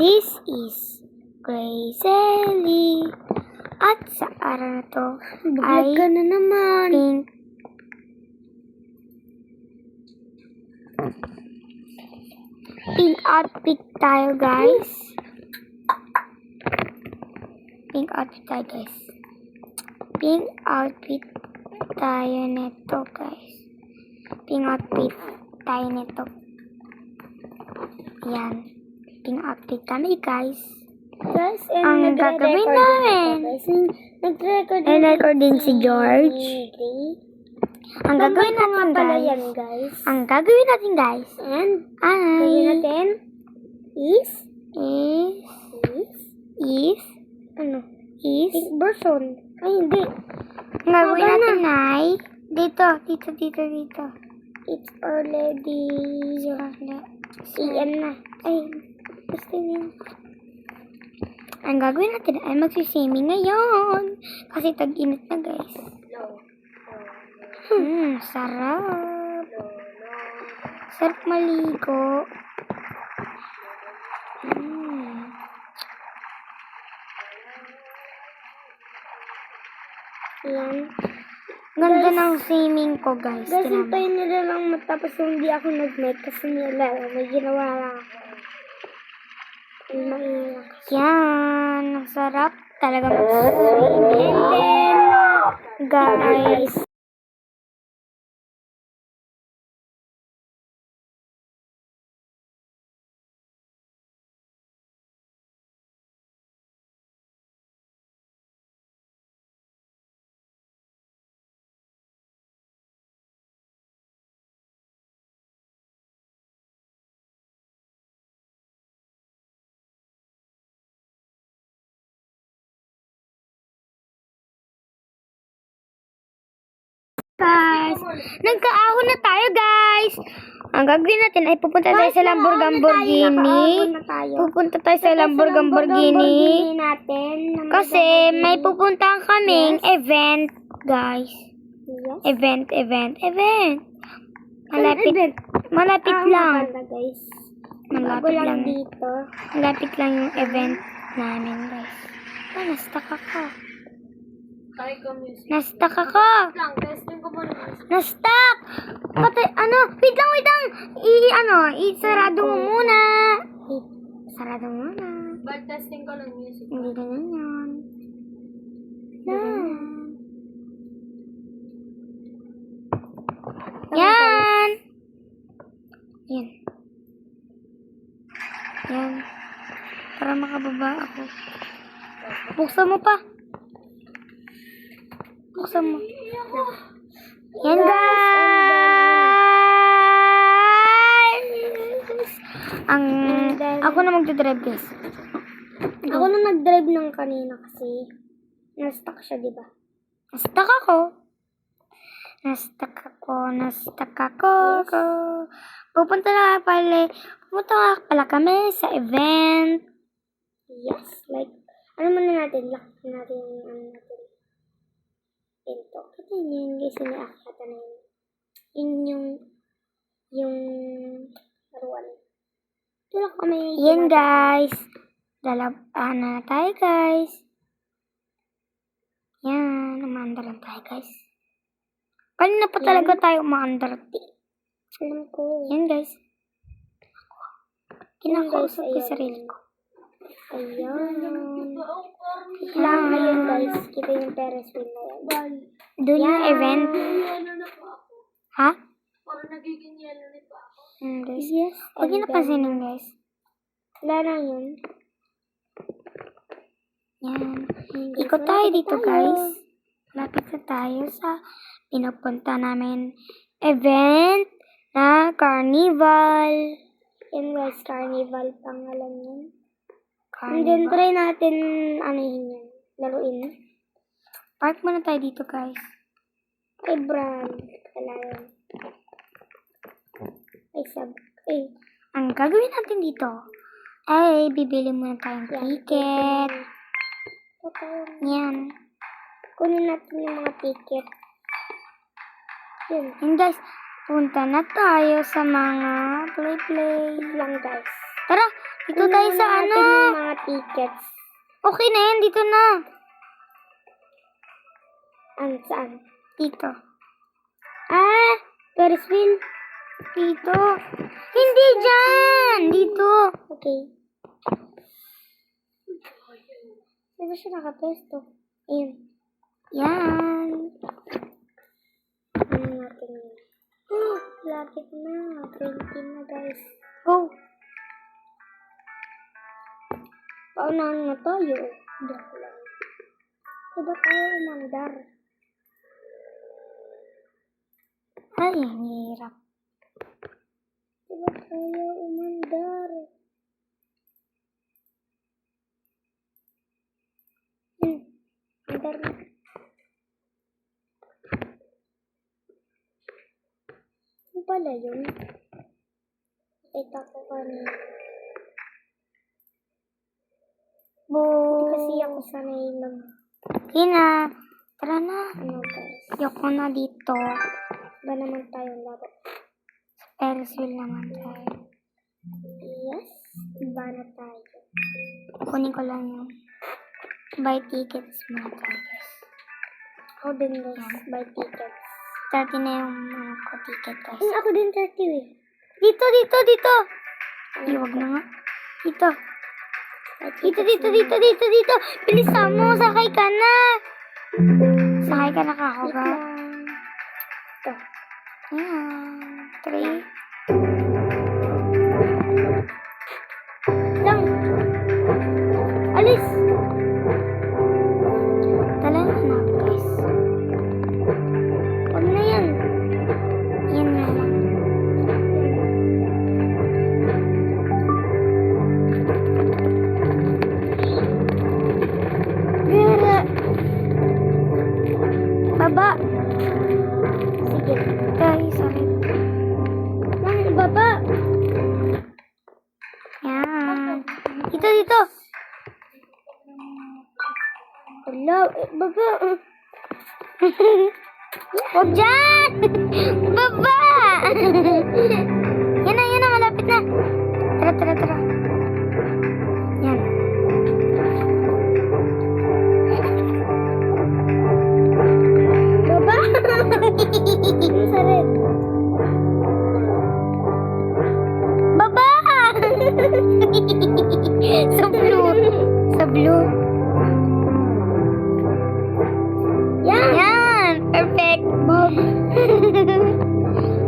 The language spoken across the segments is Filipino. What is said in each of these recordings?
This is Crazily. At sa araw na to ay ka na naman. Pink outfit tayo, guys. Pink outfit tayo, guys. Pink outfit tayo nito, guys. Pink outfit tayo nito. Yan. Pink outfit kami, guys. Guys, Ang gagawin namin. Nag-record din si George. Ang gagawin natin, guys. Yan, guys. Ang gagawin natin, guys. And, Ay. gawin natin is Ano? pink version. Ay, hindi. Ang gagawin Baba natin ay dito. It's already iyan na. Ay, gusto niya. Ang gagawin natin ay magsiswimming ngayon. Kasi tag-init na, guys. Sarap. Sarap maligo. Yan. Ganda ng swimming ko, guys. Guys, Tingnan mo. hintayin nila lang matapos yung hindi ako nag-make kasi nila, may ginawa lang ako. Ang maingay. Yan. Ang sarap talaga mag-swimming. And then, Guys. Nagkaahon na tayo, guys. Ang gagawin natin ay pupunta tayo sa Lamborghini. Pupunta tayo sa Lamborghini. natin. Kasi may pupuntahan kaming event, guys. Yes. Event. Event. Malapit lang. Maganda, guys. Malapit Bago lang lang. dito. Malapit lang yung event namin, guys. Ay, na-stuck ako. Na-stuck ako. Na-stuck! Pati, wait lang. Isarado mo muna. Sarado mo muna. But testing ko lang music. Hindi ganyan yun. Yan! Yan. Yan. Para makababa ako. Buksan mo pa. Buksan mo. Yan, guys! Ako na magdadrive, guys. Ako na nag-drive ng kanina kasi na-stuck siya, di ba? Na-stuck ako. Pupunta pala kami sa event. Yes, like, muna natin, lock natin yung pinto. Kita niyo yun, guys, iniakyata na yun. Yung laruan. Tulak kami. Yan, guys. Dalabahan na tayo, guys. Yan, umaandar lang tayo, guys. Kanina pa talaga tayo umaandar. Alam ko. Yan, guys. Kinakausap ko yung sarili ko. Ayan. Lang, ayun, guys. Kita yung Ferris wheel na yan. Doon yung event. Ha? Parang nagiging yellow nito ako. Guys. Yes. Huwag niyo napansinin, guys. Wala lang yun. Yan. Ikot tayo dito, guys. Lapit na tayo sa pinupunta namin event na carnival. Yan, guys. Carnival pangalan yun. And Carnival. then, try natin, yun, laruin. Park muna tayo dito, guys. Ay, brand. Wala yun. Ay, Ang gagawin natin dito ay bibili muna tayong ticket. Yan. Kunin natin yung mga ticket. Yun. And guys, punta na tayo sa mga play. Lang, guys. Tara, Dito tayo sa ano. Yung mga tickets. Okay na yan, dito na. Saan? Dito. Ferris wheel. Dito. Hindi dyan. Dito. Okay. Saan ba siya nakapesto? Ayan. Yan. Ano natin yun? Lapit na. 20 na, guys. Go. Paunahan na tayo. Hindi ako lang. Diba tayo umandar? Ay, ang hirap. Diba tayo umandar? Andar na. Ano pala yun? Kita ko kanina. Hindi kasi ako sanay mag... Ina. Tara na. Ano guys? Yoko na dito. Ba naman tayong laro? Ferris wheel naman tayo. Yes. Ba na tayo? Kunin ko lang yung buy tickets mga guys. Ako din guys. Buy tickets. 30 na yung ano ko ticket guys. Ako din 30 eh. Dito, dito, dito. Ay, wag na nga. Dito. Dito, dito, dito, dito, dito. Bilisan mo, sakay ka na. Sakay ka na kakoga. Ito. Ayan. 3. Lang. Alis. Talaga na guys. Huwag na yan. Yan na lang. Gara. Baba. Sige. Tayo sa rin. Lang, baba. Yan. Dito, dito. Hello. Baba. Huwag dyan! Baba! Yan na, malapit na. Tara, tara, tara. Yan. Baba. Ang sarit. Baba! Sa blue. Sa blue. Yan. Yan! Perfect.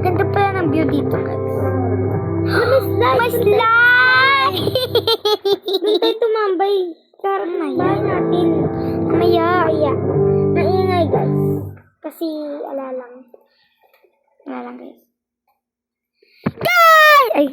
Ganda pala ng view dito, guys. May slide! Doon tayo tumambay. Sarap na bahay natin. Mamaya. Maingay guys. Kasi alalang. Wala lang, guys. Guys! Ay!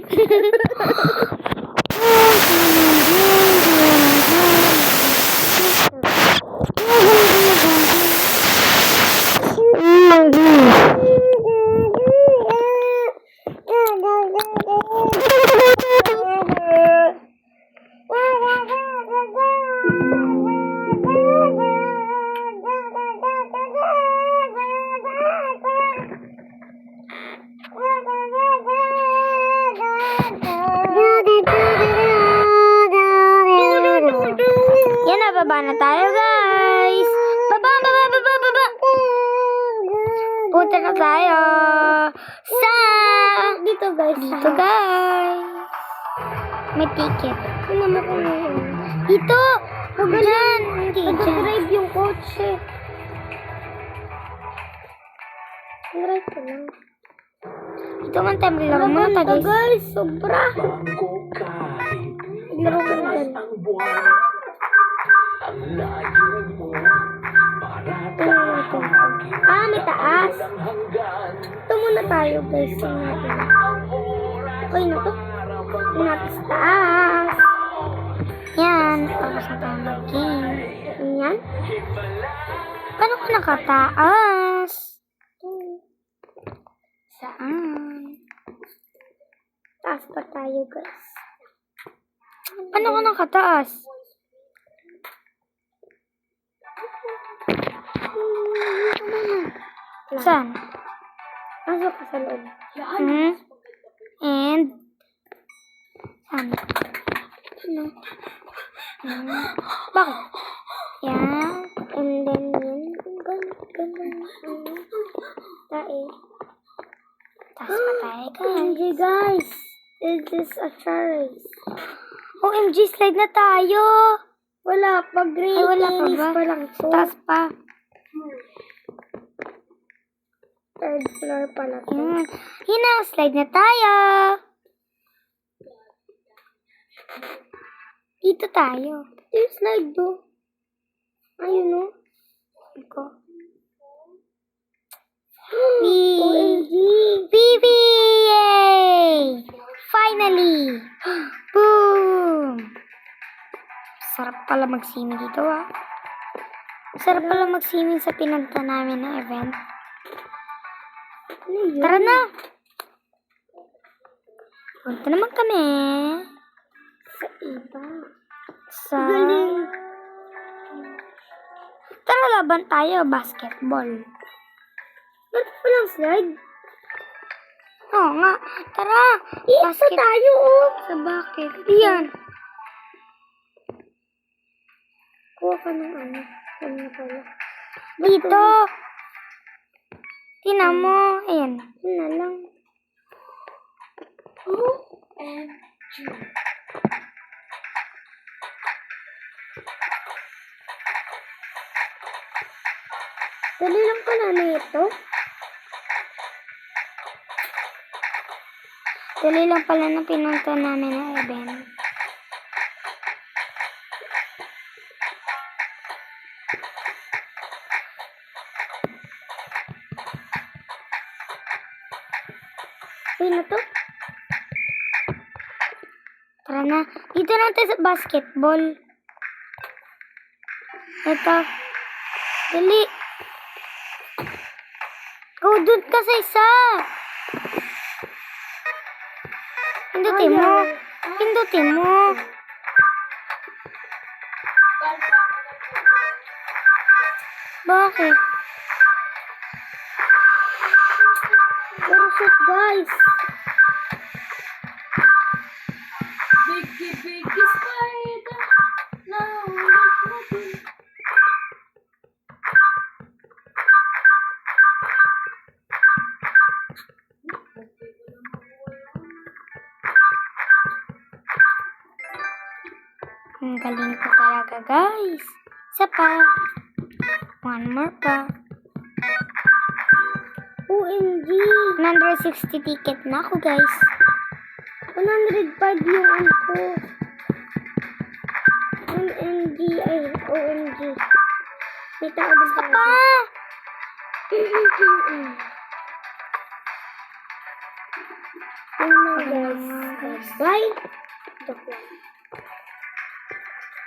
Yan na, baba na tayo, guys. Baba. Punta na tayo sa... Dito guys. Dito, guys. May ticket. Ano mo kung yun? Dito! Huwag dyan! Hindi dyan. Nag-drive yung kotse. Drive ko lang. Dito man tayo maglaro muna tayo, guys. Guys, sobra. Laro ko na dyan. May taas. Ito muna tayo guys. Okay na to. Natin sa taas. Yan. Tapos na tayo mag-game. Yan. Paano ka nakataas? Saan? Taas pa tayo guys. Paano ka nakataas? Saan? Pasok ka sa loob. And? Saan? Ano? Bakit? Yan. And then yun. Ganun. Tae. Taas pa tayo, guys. OMG, guys. Is this a race? OMG, slide na tayo. Wala pa, grade Ay, wala pa tennis ba? pa lang to. Taas pa. Third floor pala to. Yun. Yun na, slide na tayo. Dito tayo. Yung slide do. Ayun o. Iko. OMG. PB! Yay! Finally! Boom! Sarap pala mag-swimming dito, ah. Sarap pala mag-swimming sa pinunta namin na event. Ano yun? Tara na! Punta naman kami Sa iba. sa... Galing. Tara, laban tayo, basketball. Ba't palang slide? Oo nga. Tara! Iisa tayo oh. Sa bakit? Diyan. Kuha ka ng ano. Ano na pala. Dito. Tingnan mo. Ayan. Yun na lang. Dali lang pala na ito. Dali lang pala na pinunta namin na event. Ayun na to. Tara na. Dito na tayo sa basketball. Ito. Dali. Go doon ka sa isa. Pindutin mo. Pindutin mo. Bakit? Pero shoot guys. Biggie spider. No, Ang galing ko talaga, guys. Isa pa. One more pa. OMG. 160 ticket na ako, guys. 105 yung ano ko. OMG. Ay, OMG. May tao din Isa pa. Yun na guys. Bye. Joke lang.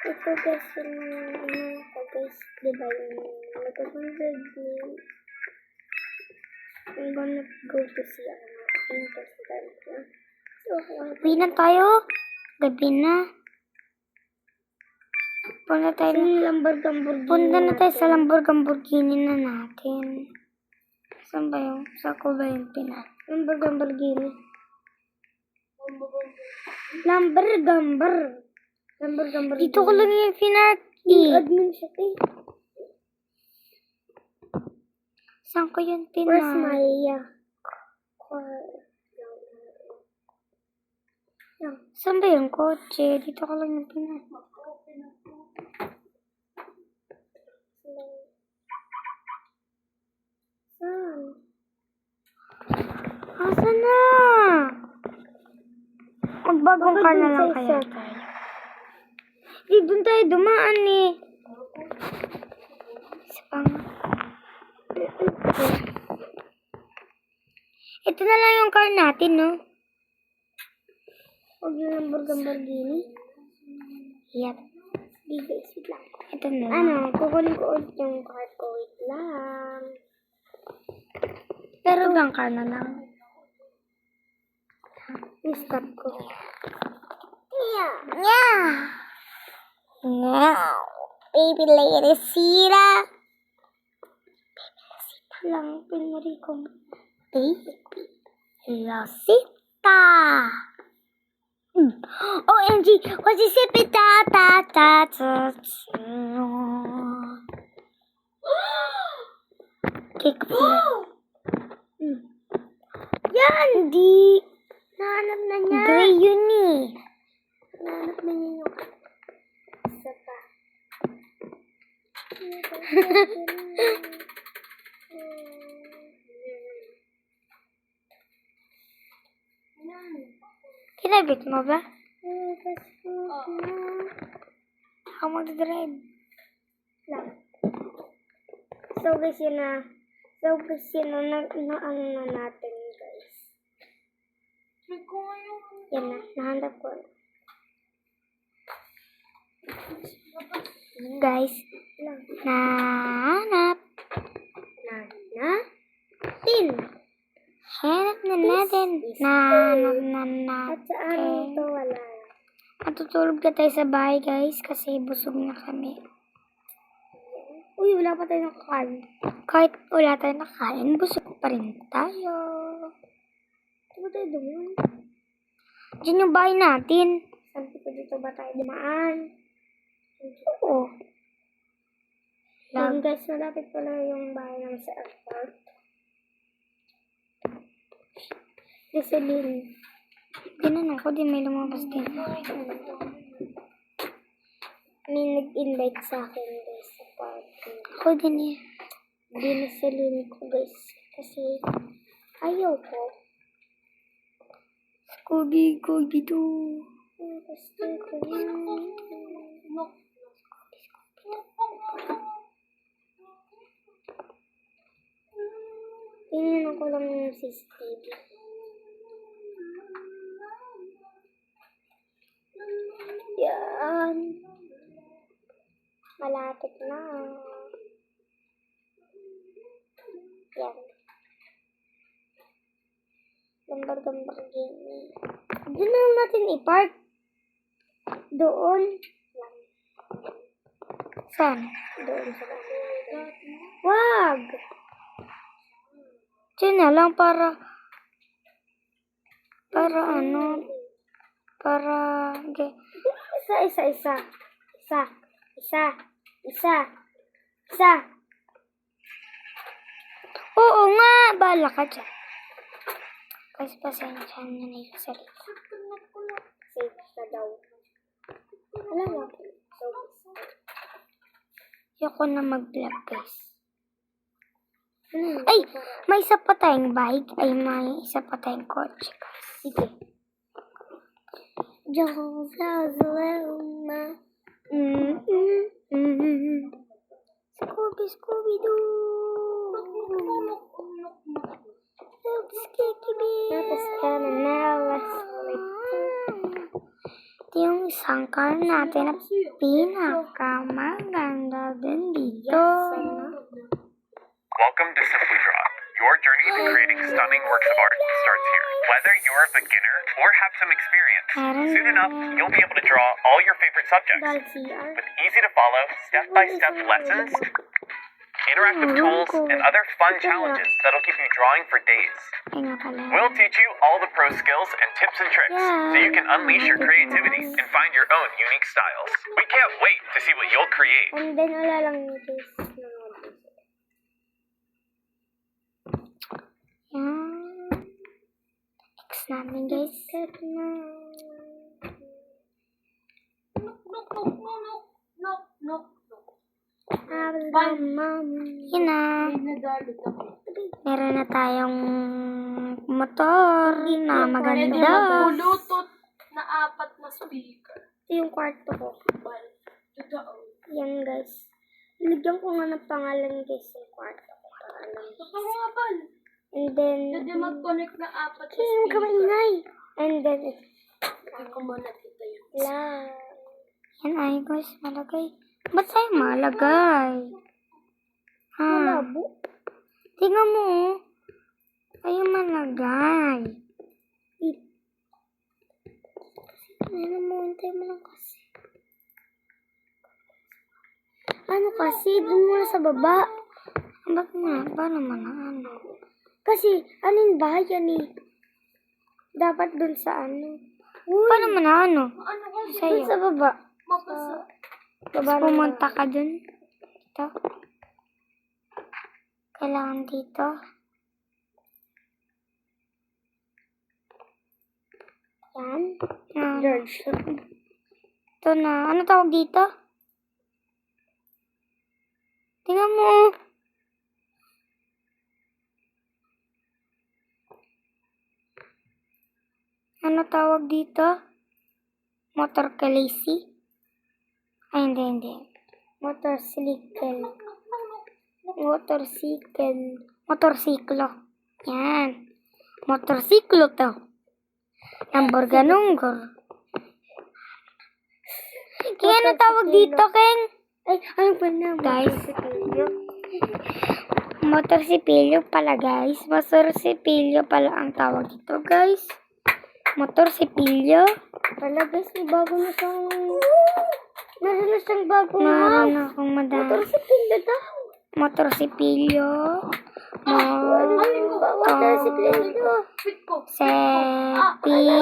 Ito guys yung ano ko guys. Diba yung nagkakundad ni I'm gonna go to see yung hospital ko. So, Uwi na tayo. Gabi na. Punta tayo. Punta na tayo sa Lamborghini na natin. Saan ba yung? Sa ko ba yung pina? Lamborghini. Dito ko lang yung pinati. Admin siya eh. Saan ko yung Where's pinati? my Saan ba yung kotse? Dito ko lang yung pinati. Saan? Asan na? Magbagong Bakit car na dun lang sa kaya isa? tayo. Di doon tayo dumaan eh. Isa pang... Ito na lang yung car natin, no? Huwag yung Lamborghini. Yep. Di guys, wait lang. Ito na lang. Ano, kukunin ko ulit yung card ko. Wait lang. Pero ibang car na lang. Yung stop ko. Yeah. Yeah! Wow! Baby lady Sira! Lang, pinuri ko. Baby Rosita! OMG, what is it? Ta ta ta ta. Cake floor. Yan! Hindi. Nahanap na niya. Gray yun eh. Nahanap na niya yung isa pa. Kinabit mo ba? Ako mag-drive. Lang. So guys, yun na. So guys, yun na ano na natin, guys. Yan na, nahanap ko. Guys, Lang. nahanap. Tin. Hanap na natin. Nahanap na At saan natin. ito wala? Matutulog na tayo sa bahay guys kasi busog na kami. Uy, wala pa tayo nakakain. Kahit wala tayong nakain, busog pa rin tayo. Ito ba tayo dumaan? Diyan yung bahay natin. Sabi ko dito ba tayo dumaan? Oo. Yan guys, malapit pala yung bahay namin sa airport. Gasoline. Ginanong ko din may lumabas din. May nag-invite sa akin guys sa party. Ako din eh. Binasaline ko guys. Kasi ayaw ko. Scooby to. Gusto ko yan. Tingnan ko lang yung CCTV. Yan. Malapit na. Yan. Gambar-gambar gini. Doon na natin i-park. Doon. Yan. Saan? Doon sa bahay. Wag! Diyan na lang para ano? Para... Okay. Isa. Oo nga! Bahala ka dyan. Kasi pasensya na na yung sarili. Safe ka daw. Wala lang. So, Ayoko na mag-vlog guys. Ay! May isa pa tayong bike. Ay, may isa pa tayong kotse guys. sige. Josazalma. Scooby-Doo! Tapos ka na nalas. Ito yung isang car natin na pinakamaganda din dito. Welcome to Simply Draw. Your journey to creating stunning works of art starts here. Whether you're a beginner or have some experience, soon enough you'll be able to draw all your favorite subjects Dahil CR. with easy to follow step-by-step lessons, interactive tools, and other fun challenges that'll keep you drawing for days. Ay nga pala. We'll teach you all the pro skills and tips and tricks so you can unleash your creativity and find your own unique styles. We can't wait to see what you'll create. And then wala lang yung case. Yan. X namin guys. Yun na. Meron na tayong motor na maganda. Bluetooth na 4 na speaker. Ito yung kwarto ko. Yan guys. Nilagyan ko nga ng pangalan guys yung kwarto ko. Para alam. Baka mga bal. And then, Pwede mag-connect na 4 na yung speaker. kamingay. And then, Hindi ko muna kita yun. lang. Yan ay guys, malagay. Ba't tayo malagay? Ha? Malabo. Tingnan mo oh. Tayo malagay. Ano mo, hintay mo lang kasi. Ano kasi, doon muna sa baba. Ba't nga? Ba naman na ano? Kasi, ano yung bahay yan eh. Dapat doon sa ano. Paano mo na ano? Ano kasi? Sa'yo. Sa baba. Mapasa. Tapos pumunta ka dun. Dito. Kailangan dito. Yan. Yan. George. Ito na. Ano tawag dito? Tingnan mo. Ano tawag dito? Motor kalisi? Ay, hindi. Motorcycle. Motorsiklo. Yan. Motorsiklo to. Lamborganunggor. Kaya ano tawag dito, Keng? Ay, ano pa na? Guys. Motorsipilyo pala, guys. Motorsipilyo pala ang tawag dito, guys. Motorsipilyo. Pala guys, may bago na siyang... Meron na siyang bago Meron akong madami. Motorsipilyo daw. Motorsipilyo. Motorsipilyo. Wait ko. Sepilyo.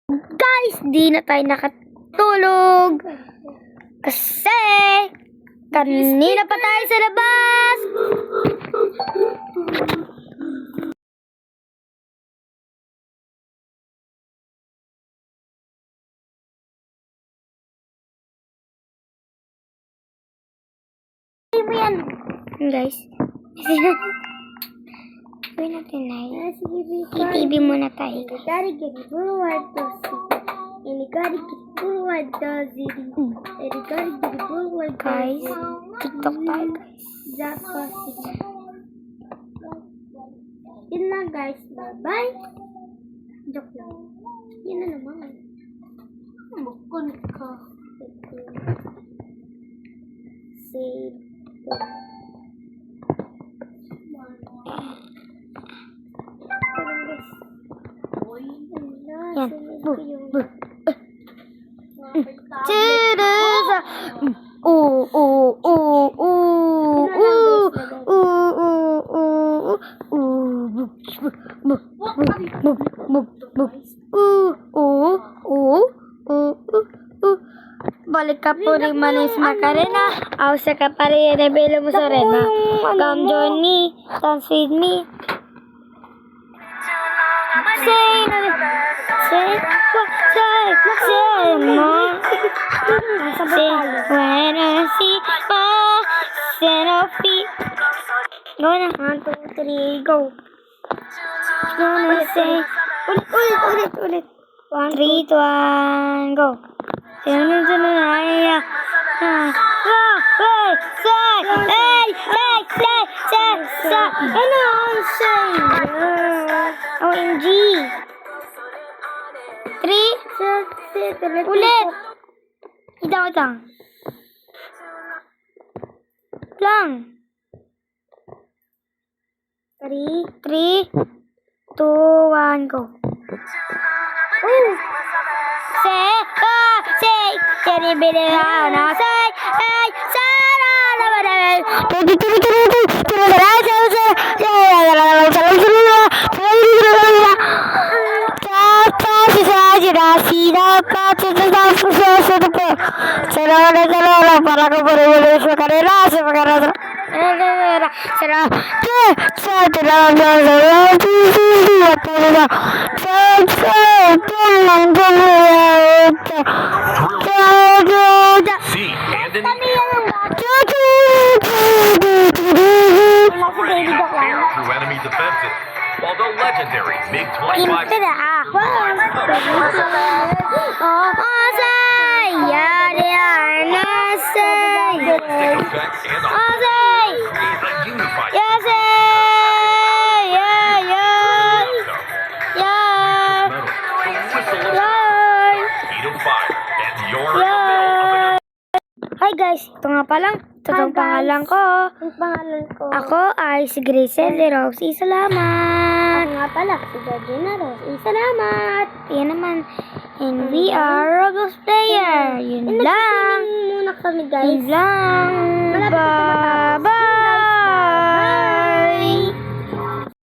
Guys, di na tayo nakatulog. Kasi, kanina pa tayo sa labas. Hindi mo yan. Guys. Gawin natin na yun. I-TV muna tayo. Gotta get it forward to see. And you gotta get it forward to see. And you gotta get it forward to Guys, see. TikTok tayo, guys. That's possible. Yun lang guys. Bye-bye. Joke lang. Yun na naman. Mag-connect ka. Save. Yan. Cheers! Oo, oo, oo, oo, oo, oo, balik ka po rin manis Macarena. Ako sa kapari, rebelo mo sa Rena. Come join me, dance with me. Say more. Say, when I see my Sanofi. Go na. 1, 2, 3, go. Gonna say, ulit. 1, 3, 2, 1, go. Ano ang say? OMG. 3, ulit. Itang. Lang. 3, 2, 1, go. See, and in the air through enemy defenses, while the legendary MiG-25 stick effect and the create a unified speed of fire, and you're in the middle of an Hi guys, ito nga palang. Ito Hi, ang pangalan guys. ko. Ang pangalan ko. Ako ay si Grisel de Roxy. Salamat. Ako nga pala, si Georgina Rose. Salamat. Yan naman. And we are Roblox player. Yun lang. Muna kami guys. Yun lang. Malapit na matapos. Bye-bye.